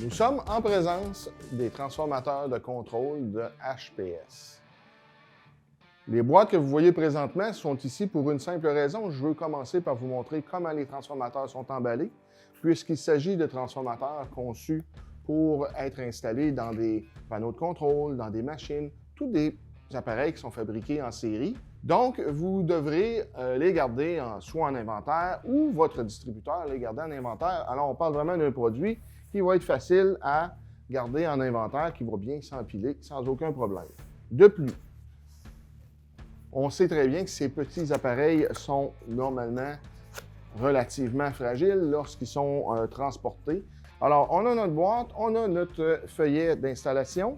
Nous sommes en présence des transformateurs de contrôle de HPS. Les boîtes que vous voyez présentement sont ici pour une simple raison. Je veux commencer par vous montrer comment les transformateurs sont emballés, puisqu'il s'agit de transformateurs conçus pour être installés dans des panneaux de contrôle, dans des machines, tous des appareils qui sont fabriqués en série. Donc, vous devrez les garder soit en inventaire ou votre distributeur les garder en inventaire. Alors, on parle vraiment d'un produit qui va être facile à garder en inventaire, qui va bien s'empiler sans aucun problème. De plus, on sait très bien que ces petits appareils sont normalement relativement fragiles lorsqu'ils sont transportés. Alors, on a notre boîte, on a notre feuillet d'installation.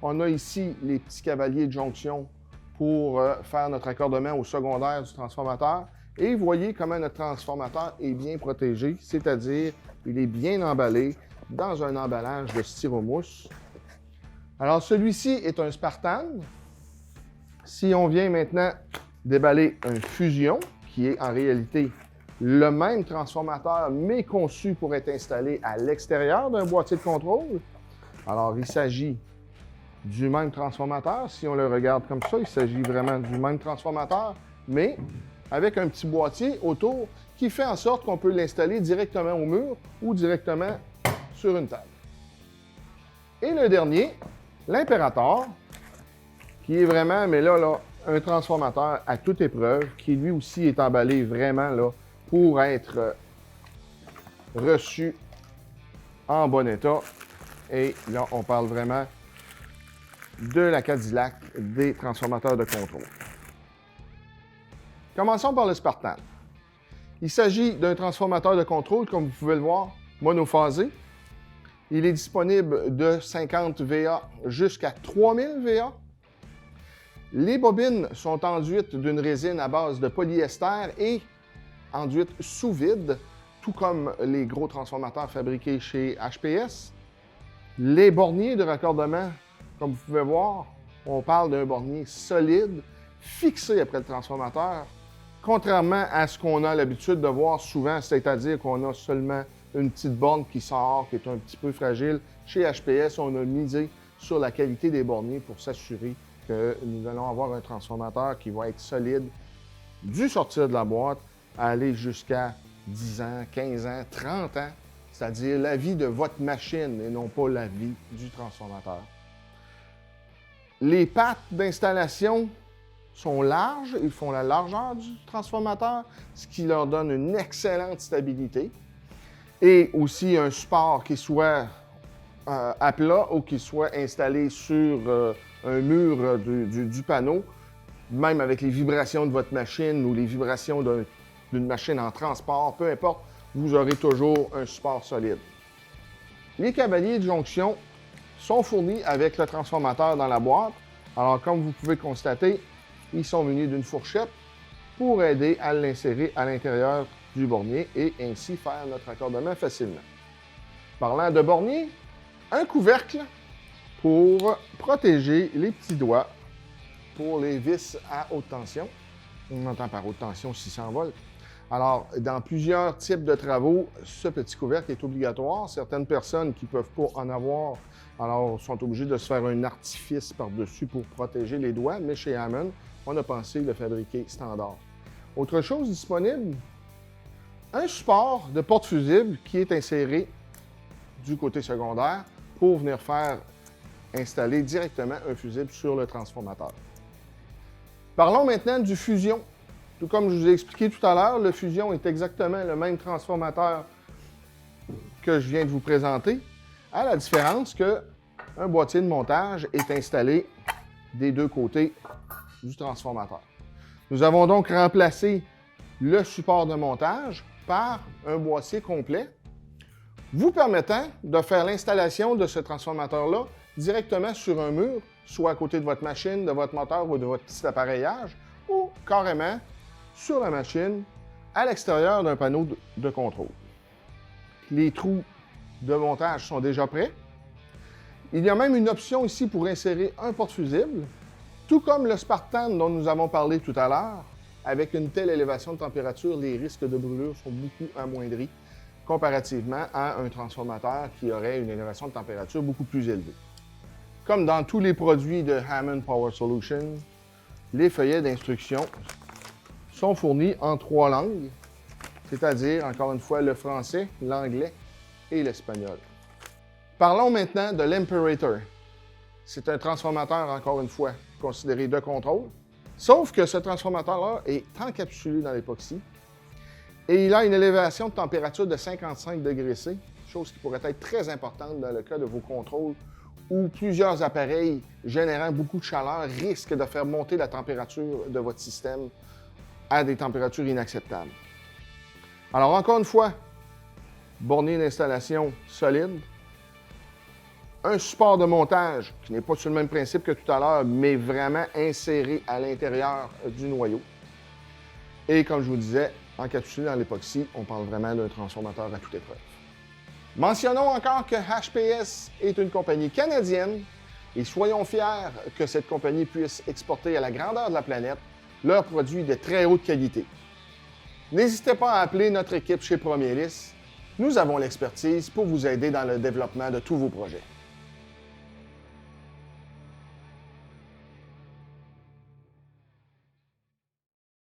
On a ici les petits cavaliers de jonction pour faire notre accordement au secondaire du transformateur. Et vous voyez comment notre transformateur est bien protégé, c'est-à-dire il est bien emballé dans un emballage de styromousse. Alors, celui-ci est un Spartan. Si on vient maintenant déballer un Fusion, qui est en réalité le même transformateur, mais conçu pour être installé à l'extérieur d'un boîtier de contrôle. Alors, il s'agit du même transformateur. Si on le regarde comme ça, il s'agit vraiment du même transformateur, mais avec un petit boîtier autour qui fait en sorte qu'on peut l'installer directement au mur ou directement sur une table. Et le dernier, l'Imperator, qui est vraiment, mais là, un transformateur à toute épreuve, qui lui aussi est emballé vraiment là, pour être reçu en bon état. Et là, on parle vraiment de la Cadillac des transformateurs de contrôle. Commençons par le Spartan. Il s'agit d'un transformateur de contrôle, comme vous pouvez le voir, monophasé. Il est disponible de 50 VA jusqu'à 3000 VA. Les bobines sont enduites d'une résine à base de polyester et enduites sous vide, tout comme les gros transformateurs fabriqués chez HPS. Les borniers de raccordement, comme vous pouvez voir, on parle d'un bornier solide, fixé après le transformateur, contrairement à ce qu'on a l'habitude de voir souvent, c'est-à-dire qu'on a seulement une petite borne qui sort, qui est un petit peu fragile. Chez HPS, on a misé sur la qualité des borniers pour s'assurer que nous allons avoir un transformateur qui va être solide du sortir de la boîte à aller jusqu'à 10 ans, 15 ans, 30 ans, c'est-à-dire la vie de votre machine et non pas la vie du transformateur. Les pattes d'installation sont larges, ils font la largeur du transformateur, ce qui leur donne une excellente stabilité. Et aussi un support qui soit à plat ou qui soit installé sur un mur du panneau, même avec les vibrations de votre machine ou les vibrations d'une machine en transport, peu importe, vous aurez toujours un support solide. Les cavaliers de jonction sont fournis avec le transformateur dans la boîte. Alors, comme vous pouvez constater, ils sont munis d'une fourchette pour aider à l'insérer à l'intérieur du bornier et ainsi faire notre accordement facilement. Parlant de bornier, un couvercle pour protéger les petits doigts pour les vis à haute tension. On entend par haute tension 600 volts. Alors, dans plusieurs types de travaux, ce petit couvercle est obligatoire. Certaines personnes qui ne peuvent pas en avoir, alors sont obligées de se faire un artifice par-dessus pour protéger les doigts, mais chez Hammond, on a pensé le fabriquer standard. Autre chose disponible, un support de porte fusible qui est inséré du côté secondaire pour venir faire installer directement un fusible sur le transformateur. Parlons maintenant du Fusion. Tout comme je vous ai expliqué tout à l'heure, le Fusion est exactement le même transformateur que je viens de vous présenter, à la différence qu'un boîtier de montage est installé des deux côtés du transformateur. Nous avons donc remplacé le support de montage par un boîtier complet, vous permettant de faire l'installation de ce transformateur-là directement sur un mur, soit à côté de votre machine, de votre moteur ou de votre petit appareillage, ou carrément sur la machine, à l'extérieur d'un panneau de contrôle. Les trous de montage sont déjà prêts. Il y a même une option ici pour insérer un porte-fusible, tout comme le Spartan dont nous avons parlé tout à l'heure. Avec une telle élévation de température, les risques de brûlure sont beaucoup amoindris. comparativement à un transformateur qui aurait une élévation de température beaucoup plus élevée. Comme dans tous les produits de Hammond Power Solutions, les feuillets d'instructions sont fournis en 3 langues, c'est-à-dire, encore une fois, le français, l'anglais et l'espagnol. Parlons maintenant de l'Imperator. C'est un transformateur, encore une fois, considéré de contrôle, sauf que ce transformateur-là est encapsulé dans l'époxy et il a une élévation de température de 55 degrés C, chose qui pourrait être très importante dans le cas de vos contrôles où plusieurs appareils générant beaucoup de chaleur risquent de faire monter la température de votre système à des températures inacceptables. Alors, encore une fois, bornier d'installation solide, un support de montage qui n'est pas sur le même principe que tout à l'heure, mais vraiment inséré à l'intérieur du noyau. Et comme je vous disais, encapsulé dans l'époxy, on parle vraiment d'un transformateur à toute épreuve. Mentionnons encore que HPS est une compagnie canadienne et soyons fiers que cette compagnie puisse exporter à la grandeur de la planète leurs produits de très haute qualité. N'hésitez pas à appeler notre équipe chez Promielis. Nous avons l'expertise pour vous aider dans le développement de tous vos projets.